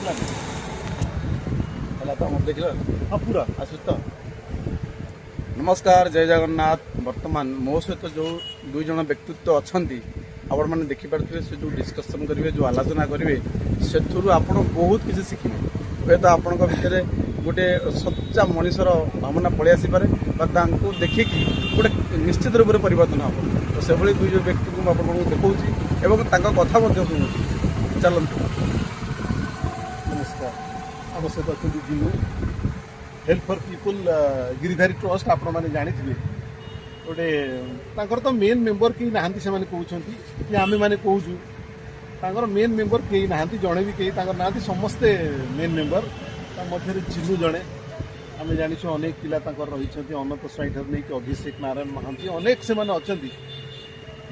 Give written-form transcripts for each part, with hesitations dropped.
हाँ पूरा आसुस तो नमस्कार जय जगन्नाथ। वर्तमान मो सहित जो दुई जन व्यक्तित्व अच्छा आपण मैंने देखिपे से जो डिस्कसन करेंगे जो आलोचना करेंगे से आपड़ बहुत किसी शिखे हे तो आपण भितर गोटे सच्चा मनीषर भावना पलि आसपे देखिकी गोटे निश्चित रूप से परिवर्तन हम तो से दुई व्यक्ति को आपको देखा कथा शुणु चलते। नमस्कार आम सहित अच्छा Jinu help for people Giridhari trust आपण मैंने जानी गोटे तो मेन मेंबर कहीं नहांती से कहते कि आम मैंने कहूँ मेन मेंबर कहीं नहांती जड़े भी कहीं ना समस्ते मेन मेंबर मध्य चिन्नू जड़े आम जानी अनेक पिला रही अनंत स्वाई ठार नहीं अभिषेक नारायण महांती अनेक से अच्छा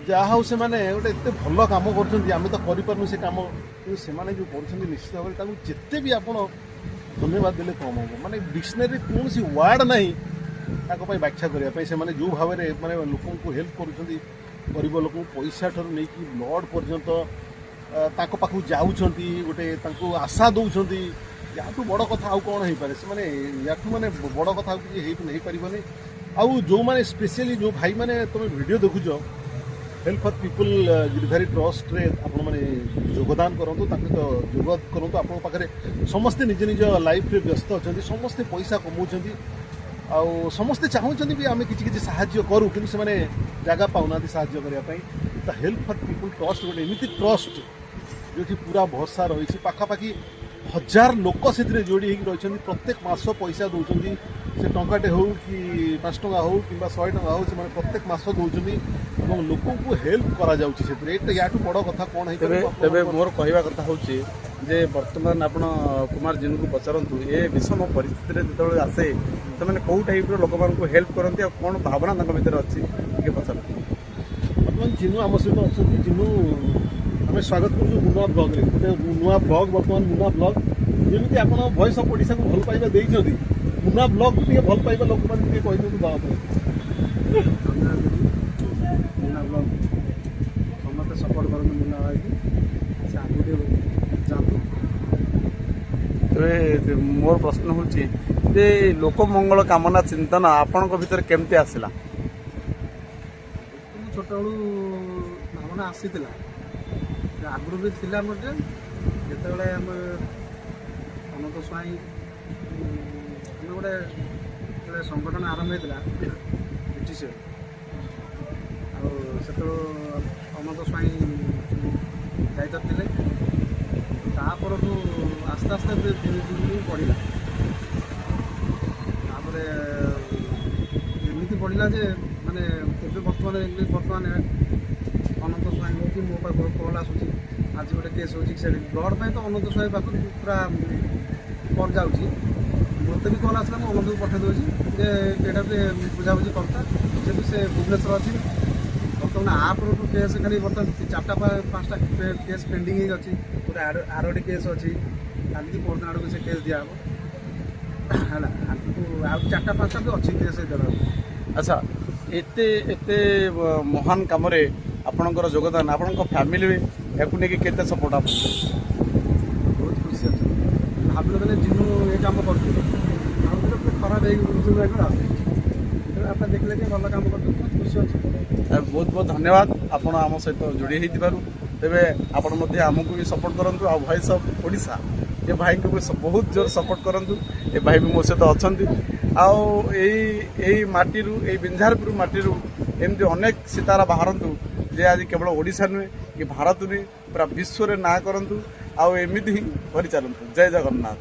जहा से गोटे एत भल कम करें तो करूँ से कम से जो कर निश्चित भाव में जिते भी आप धन्यवाद देले कम हम माने डिक्शनरी कौन सी वार्ड नहीं व्याख्या करने से जो भाव में माने लोक को हेल्प कर गरीब लोक पैसा ठार नहीं ब्लड पर्यंत पाखु जाऊँच गोटे आशा दौरान या बड़ कथा आउ कौन हो पारे से या मैंने बड़ कथा नहीं पारे आउ जो मैंने स्पेशली जो भाई मैंने तुम वीडियो देखुच help for people Girdhari trust रे आपण माने योगदान करंतु तो जोग करंतु आपण पाखरे समस्ते निज निज लाइफ रे व्यस्त अछंती समस्ते पैसा कमाउछंती आ समस्ते चाहूछंती भी आमे किछि किछि सहाय्य करू किंतु से माने जागा पाउना सहाय्य करिया पई तो हेल्प फॉर पीपल ट्रस्ट गोटे एमिति ट्रस्ट जोठी पूरा भरोसा रही पाखापाखि 1000 लोक से जोड़ी होती रही प्रत्येक मास पैसा दौरान से टंकाटे हो कि 5 टंका हो कि 100 टंका हो से प्रत्येक मास दौरान लोक को हेल्प करा या बड़ कथा कौन है मोर कहवा कथा हूँ जे वर्तमान आप कुमार जिन को पचारतु ये विषम परिस्थिति जो आसे तो मैंने कौ टाइप लोक मान हेल्प करती कौन भावना भर अच्छी पचार बर्तमान जिनू आम सहित अच्छा जिनू आम स्वागत कर मुना ब्लॉग रे नुआ ब्लॉग बर्तमान मुना ब्लॉग जमी आप वॉइस ऑफ ओडिशा को भल पाइबा देइछथि मुना ब्लॉग को टे भल पाइबा लोक मान कह दिखाँ मुना ब्लॉग समस्त सपोर्ट कर मुना भाई से आगे जातु। मोर प्रश्न हूँ जे लोक मंगल कामना चिंतन आपण भीतर केमती आसला छोट बड़ू भावना आसी आगु भी थी मटे जिते आम अनंत स्वाई आम गोटे संगठन आरंभ होता ब्रिटिश से अनंत स्वाई दायित्व थे तापर आस्ते आस्ते दिन बढ़ला एमती बढ़ला जे माने बर्तमान अनंत स्वाई हो कि मो पाख कल आसूँ आज गोटे केस हो ब्लड पाई तो अनंत स्वाई पाख पूरा कल जाऊँगी मत भी कल आसला मुझे अनंत को पठे दूसरी जे बुझाबुझी करता जेहेतु से भुवनेश्वर अच्छी बर्तमान आप्र केस खाली बर्तमान 4-5टा केस पेंडिंग अच्छी गोटे आरोटी केस अच्छी काली परदिन आड़ से केस दिहब है 4-5टा भी अच्छी केस देवा। अच्छा एते एते महान काम रे आपणकर योगदान आपण फैमिली या केते सपोर्ट आप बहुत खुशी अच्छे भाविल मैंने जिनू ये कम कर खराब आप देखले कि भल कम कर खुशी अच्छे बहुत बहुत धन्यवाद आपण आम सहित जोड़ी तेरे आपण आमको भी सपोर्ट करूँ आ वॉइस ऑफ ओडिशा ये भाई को भी बहुत जोर सपोर्ट करूँ ये भाई भी मो सहित अच्छा आई माटी बिंझारपुर माटी एमती अनेक सितारा बाहरतु जे आज केवल ओडिशा नुहे कि भारत नुहे पूरा विश्व में ना करूँ आउ एमती ही कर चलतु। जय जगन्नाथ।